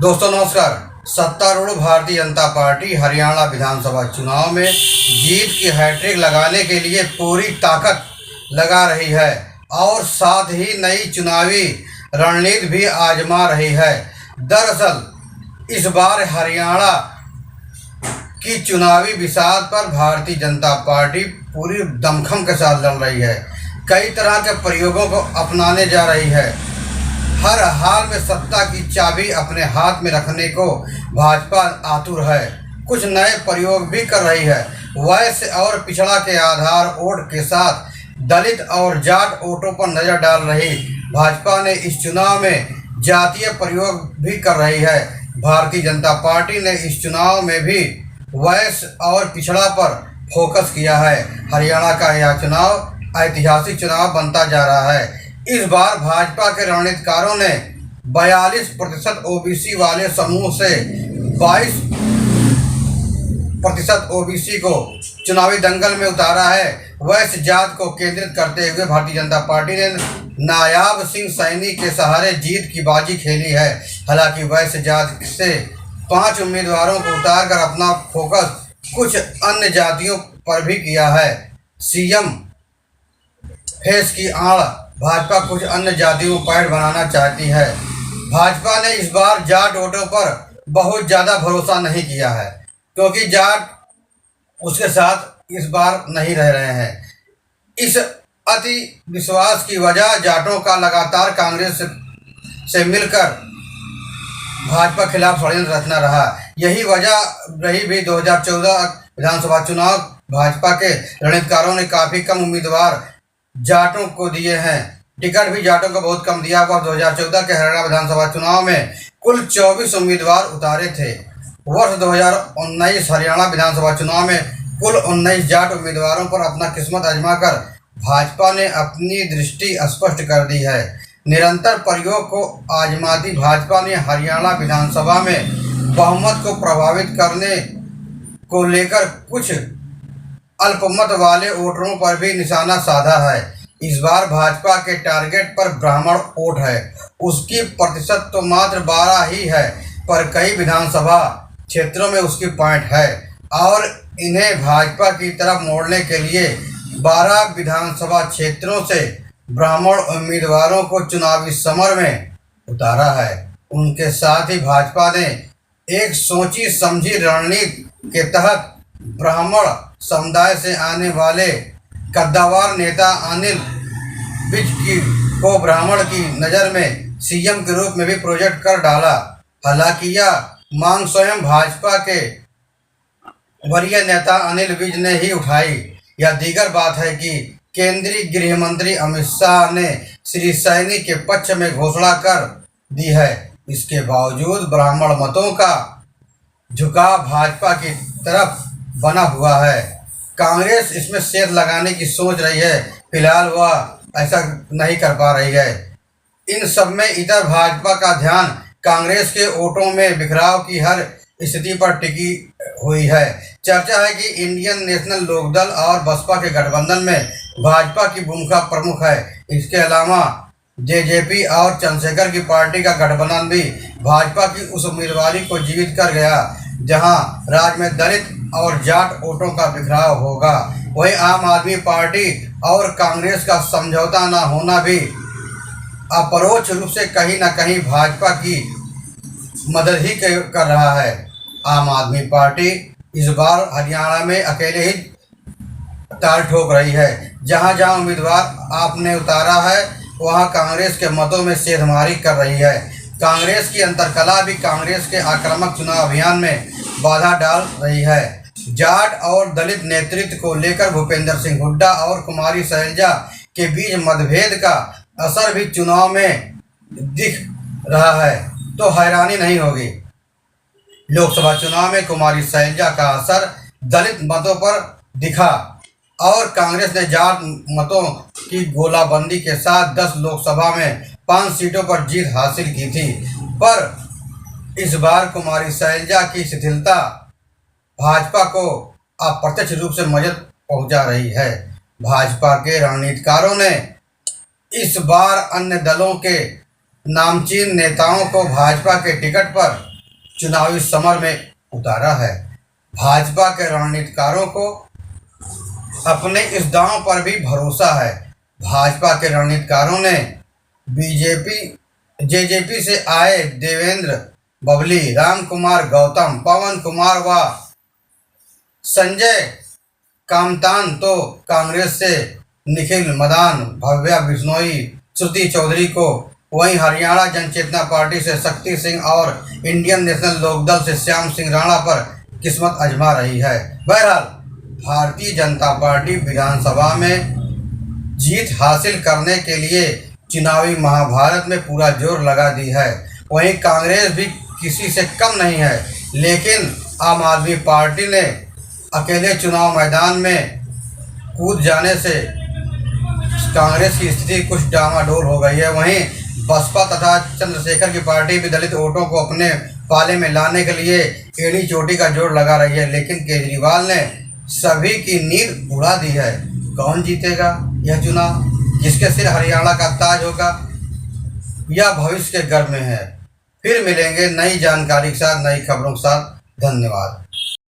दोस्तों नमस्कार। सत्तारूढ़ भारतीय जनता पार्टी हरियाणा विधानसभा चुनाव में जीत की हैट्रिक लगाने के लिए पूरी ताकत लगा रही है और साथ ही नई चुनावी रणनीति भी आजमा रही है। दरअसल इस बार हरियाणा की चुनावी बिसात पर भारतीय जनता पार्टी पूरी दमखम के साथ लड़ रही है। कई तरह के प्रयोगों को अपनाने जा रही है। हर हाल में सत्ता की चाबी अपने हाथ में रखने को भाजपा आतुर है। कुछ नए प्रयोग भी कर रही है। वैश्य और पिछड़ा के आधार वोट के साथ दलित और जाट वोटों पर नजर डाल रही भाजपा ने इस चुनाव में जातीय प्रयोग भी कर रही है। भारतीय जनता पार्टी ने इस चुनाव में भी वैश्य और पिछड़ा पर फोकस किया है। हरियाणा का यह चुनाव ऐतिहासिक चुनाव बनता जा रहा है। इस बार भाजपा के रणनीतिकारों ने 42% ओबीसी वाले समूह से 22% ओबीसी को चुनावी दंगल में उतारा है। वैश्य जात को केंद्रित करते हुए भारतीय जनता पार्टी ने नायाब सिंह सैनी के सहारे जीत की बाजी खेली है। हालांकि वैश्य जात से 5 उम्मीदवारों को उतारकर अपना फोकस कुछ अन्य जातियों पर भी किया है। सीएम फेस की आड़ भाजपा कुछ अन्य जातियों को पैठ बनाना चाहती है। भाजपा ने इस बार जाट वोटों पर बहुत ज़्यादा भरोसा नहीं किया है, क्योंकि जाट उसके साथ इस बार नहीं रह रहे हैं। इस अति विश्वास की वजह जाटों का लगातार कांग्रेस से मिलकर भाजपा खिलाफ षड्यंत्र रचना रहा। यही वजह रही भी 2014 विधानसभा चुनाव भाजपा के रणनीतिकारों ने काफ़ी कम उम्मीदवार जाटों को दिए हैं। टिकट भी जाटों को बहुत कम दिया हुआ। 2014 के हरियाणा विधानसभा चुनाव में कुल 24 उम्मीदवार उतारे थे। वर्ष 2019 हरियाणा विधानसभा चुनाव में कुल 19 जाट उम्मीदवारों पर अपना किस्मत आजमाकर भाजपा ने अपनी दृष्टि स्पष्ट कर दी है। निरंतर प्रयोग को आजमाती भाजपा ने हरियाणा विधानसभा में बहुमत को प्रभावित करने को लेकर कुछ अल्पमत वाले वोटरों पर भी निशाना साधा है। इस बार भाजपा के टारगेट पर ब्राह्मण वोट है। उसकी प्रतिशत तो मात्र 12 ही है, पर कई विधानसभा क्षेत्रों में उसकी पॉइंट है और इन्हें भाजपा की तरफ मोड़ने के लिए 12 विधानसभा क्षेत्रों से ब्राह्मण उम्मीदवारों को चुनावी समर में उतारा है। उनके साथ ही भाजपा ने एक सोची समझी रणनीति के तहत ब्राह्मण समुदाय से आने वाले कद्दावर नेता अनिल विज को ब्राह्मण की नज़र में सीएम के रूप में भी प्रोजेक्ट कर डाला। हालांकि यह मांग स्वयं भाजपा के वरीय नेता अनिल विज ने ही उठाई। यह दीगर बात है कि केंद्रीय गृह मंत्री अमित शाह ने श्री सैनी के पक्ष में घोषणा कर दी है। इसके बावजूद ब्राह्मण मतों का झुकाव भाजपा की तरफ बना हुआ है। कांग्रेस इसमें सेंध लगाने की सोच रही है। फिलहाल वह ऐसा नहीं कर पा रही है। इन सब में इधर भाजपा का ध्यान कांग्रेस के वोटों में बिखराव की हर स्थिति पर टिकी हुई है। चर्चा है कि इंडियन नेशनल लोकदल और बसपा के गठबंधन में भाजपा की भूमिका प्रमुख है। इसके अलावा जेजेपी और चंद्रशेखर की पार्टी का गठबंधन भी भाजपा की उस उम्मीदवारी को जीवित कर गया जहां राज्य में दलित और जाट वोटों का बिखराव होगा। वहीं आम आदमी पार्टी और कांग्रेस का समझौता न होना भी अपरोक्ष रूप से कहीं न कहीं भाजपा की मदद ही कर रहा है। आम आदमी पार्टी इस बार हरियाणा में अकेले ही ताल ठोक रही है। जहां जहां उम्मीदवार आपने उतारा है वहां कांग्रेस के मतों में सेंधमारी कर रही है। कांग्रेस की अंतरकला भी कांग्रेस के आक्रामक चुनाव अभियान में बाधा डाल रही है। जाट और दलित नेतृत्व को लेकर भूपेंद्र सिंह हुड्डा और कुमारी शैलजा के बीच मतभेद का असर भी चुनाव में दिख रहा है, तो हैरानी नहीं होगी। लोकसभा चुनाव में कुमारी शैलजा का असर दलित मतों पर दिखा और कांग्रेस ने जाट मतों की गोलाबंदी के साथ 10 लोकसभा में 5 सीटों पर जीत हासिल की थी। पर इस बार कुमारी शैलजा की शिथिलता भाजपा को अप्रत्यक्ष रूप से मदद पहुंचा रही है। भाजपा के रणनीतिकारों ने इस बार अन्य दलों के नामचीन नेताओं को भाजपा के टिकट पर चुनावी समर में उतारा है। भाजपा के रणनीतिकारों को अपने इस दांव पर भी भरोसा है। भाजपा के रणनीतिकारों ने जेजेपी से आए देवेंद्र बबली, राम कुमार गौतम, पवन कुमार व संजय कामतान तो कांग्रेस से निखिल मदान, भव्या बिश्नोई, श्रुति चौधरी को, वहीं हरियाणा जनचेतना पार्टी से शक्ति सिंह और इंडियन नेशनल लोकदल से श्याम सिंह राणा पर किस्मत आजमा रही है। बहरहाल भारतीय जनता पार्टी विधानसभा में जीत हासिल करने के लिए चुनावी महाभारत में पूरा जोर लगा दी है। वहीं कांग्रेस भी किसी से कम नहीं है, लेकिन आम आदमी पार्टी ने अकेले चुनाव मैदान में कूद जाने से कांग्रेस की स्थिति कुछ डामाडोल हो गई है। वहीं बसपा तथा चंद्रशेखर की पार्टी भी दलित वोटों को अपने पाले में लाने के लिए एड़ी चोटी का जोर लगा रही है, लेकिन केजरीवाल ने सभी की नींद उड़ा दी है। कौन जीतेगा यह चुनाव, जिसके सिर हरियाणा का ताज होगा, यह भविष्य के गर्भ में है। फिर मिलेंगे नई जानकारी के साथ, नई खबरों के साथ। धन्यवाद।